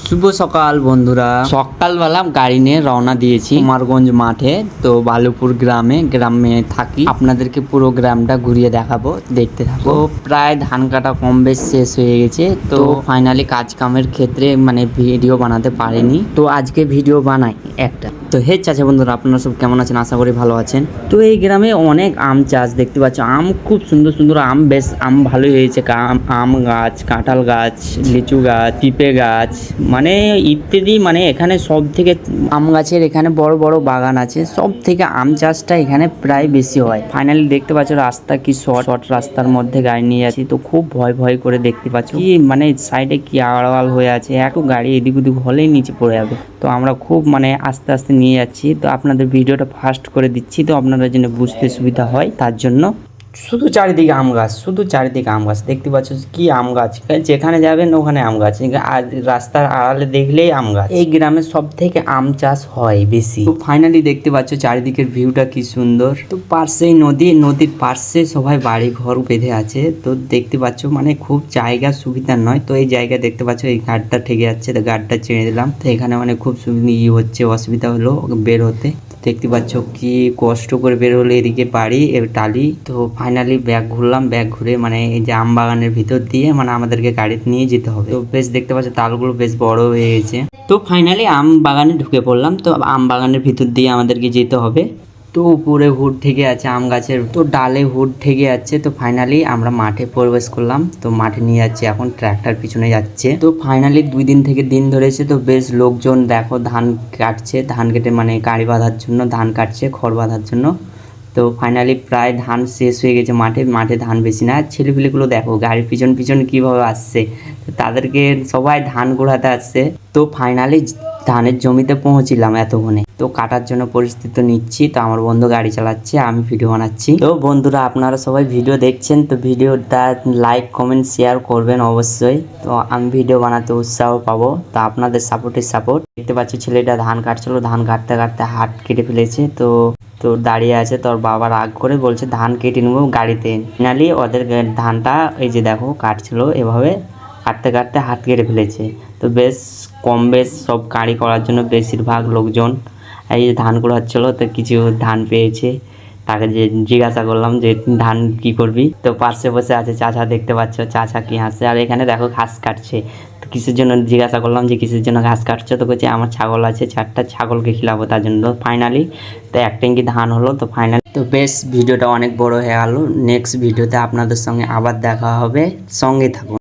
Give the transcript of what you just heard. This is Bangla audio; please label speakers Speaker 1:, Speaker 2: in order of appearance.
Speaker 1: শুভ সকাল বন্ধুরা। সকালবেলা গাড়ি নিয়ে রওনা দিয়েছি কুমারগঞ্জ মাঠে। তো বালুপুর গ্রামে থাকি, আপনাদেরকে পুরো গ্রামটা ঘুরিয়ে দেখাবো, দেখতে থাকো। প্রায় ধান কাটা কম বেশ শেষ হয়ে গেছে। তো ফাইনালি কাজ কামের ক্ষেত্রে মানে ভিডিও বানাতে পারিনি, তো আজকে ভিডিও বানাই একটা। তো হে চাচা বন্ধুরা, আপনারা সব কেমন আছেন? আশা করি ভালো আছেন। তো এই গ্রামে অনেক আম চাষ দেখতে পাচ্ছ, আম খুব সুন্দর সুন্দর আম, বেশ আম ভালোই হয়েছে। আম গাছ, কাঁঠাল গাছ, লিচু গাছ, পিঁপে গাছ, মানে ইত্যাদি। মানে এখানে সব থেকে আম গাছের এখানে বড় বড় বাগান আছে, সব থেকে আম চাষটা এখানে প্রায় বেশি হয়। ফাইনালি দেখতে পাচ্ছ রাস্তা কি শর্ট রাস্তার মধ্যে গাড়ি নিয়ে যাচ্ছি, তো খুব ভয় করে দেখতে পাচ্ছ কি মানে সাইডে কি আড়াল হয়ে আছে, একটু গাড়ি এদিক ওদিক হলেই নিচে পড়ে যাবে। তো আমরা খুব মানে আস্তে আস্তে নিয়ে যাচ্ছি। তো আপনাদের ভিডিওটা ফাস্ট করে দিচ্ছি, তো আপনারা যেন বুঝতে সুবিধা হয় তার জন্য। শুধু চারিদিকে আম গাছ, শুধু চারিদিকে আম গাছ দেখতে পাচ্ছ, কি আম গাছ, যেখানে যাবেন ওখানে আম গাছ, আর রাস্তার আড়ালে দেখলেই আম গাছ। এই গ্রামে সব থেকে আম চাষ হয় বেশি। তো ফাইনালি দেখতে পাচ্ছ চারিদিকের ভিউটা কি সুন্দর। তো পাশেই নদীর পাশে সবাই বাড়ি ঘর বেঁধে আছে। তো দেখতে পাচ্ছ মানে খুব জায়গা সুবিধা নয়। তো এই জায়গা দেখতে পাচ্ছ এই গাড়টা ঠেকে যাচ্ছে, তো গাড়টা ছেড়ে দিলাম। তো এখানে মানে খুব হচ্ছে, অসুবিধা হলো বের হতে। দেখতে পাচ্ছ কি কষ্ট করে বের হলে এদিকে বাড়ি টালি। তো ফাইনালি ব্যাগ ঘুরলাম, ব্যাগ ঘুরে মানে এই যে আম বাগানের ভিতর দিয়ে মানে আমাদেরকে গাড়িতে নিয়ে যেতে হবে। তো বেশ দেখতে পাচ্ছ তালগুলো বেশ বড় হয়ে গেছে। তো ফাইনালি আম বাগানে ঢুকে পড়লাম। তো আম বাগানের ভিতর দিয়ে আমাদেরকে যেতে হবে। তো উপরে হুড ঠেকে আছে আম গাছের, তো ডালে হুড ঠেকে যাচ্ছে। তো ফাইনালি আমরা মাঠে প্রবেশ করলাম। তো মাঠে নিয়ে যাচ্ছে, এখন ট্র্যাক্টর পিছনে যাচ্ছে। তো ফাইনালি 2 দিন থেকে দিন ধরেছে। তো বেশ লোকজন দেখো ধান কাটছে, ধান কেটে মানে গাড়ি বাঁধার জন্য ধান কাটছে, খড় বাঁধার জন্য। তো ফাইনালি প্রায় ধান শেষ হয়ে গেছে, মাঠে ধান বেশি না। ছেলেপিলেগুলো দেখো গাড়ির পিছন কীভাবে আসছে, তো তাদেরকে সবাই ধান গোড়াতে আসছে। তো ফাইনালি ধানের জমিতে পৌঁছিলাম এতক্ষণে। তো কাটার জন্য পরিস্থিতি নিচ্ছি। তো আমার বন্ধু গাড়ি চালাচ্ছে, আমি ভিডিও বানাচ্ছি। তো বন্ধুরা আপনারা সবাই ভিডিও দেখছেন, তো ভিডিওটা লাইক কমেন্ট শেয়ার করবেন অবশ্যই। তো আমি ভিডিও বানাতে উৎসাহ পাবো, তো আপনাদের সাপোর্ট। দেখতে পাচ্ছি ছেলেটা ধান কাটছিল, ধান কাটতে হাত কেটে ফেলেছে। তো দাঁড়িয়ে আছে, তোর বাবা রাগ করে বলছে ধান কেটে নেবো গাড়িতে। ফাইনালি ওদের ধানটা এই যে দেখো কাটছিল, এভাবে কাটতে হাত কেটে ফেলেছে। তো বেশ কম বেশ সব গাড়ি করার জন্য বেশিরভাগ লোকজন এই যে ধান কুড়াচ্ছিলো। তো কিছু ধান পেয়েছে, তাকে যে জিজ্ঞাসা করলাম যে ধান কি করবি। তো পাশে বসে আছে চাচা, দেখতে পাচ্ছ চাচা কি হাসছে। আর এখানে দেখো ঘাস কাটছে। তো কিসের জন্য জিজ্ঞাসা করলাম যে কিসের জন্য ঘাস কাটছো, তো বলছে আমার ছাগল আছে 4টা, ছাগলকে খিলাবো তার জন্য। তো ফাইনালি তো 1 ট্যাঙ্কি ধান হলো। তো ফাইনালি তো বেশ ভিডিওটা অনেক বড় হয়ে গেল। নেক্সট ভিডিওতে আপনাদের সঙ্গে আবার দেখা হবে, সঙ্গে থাকুন।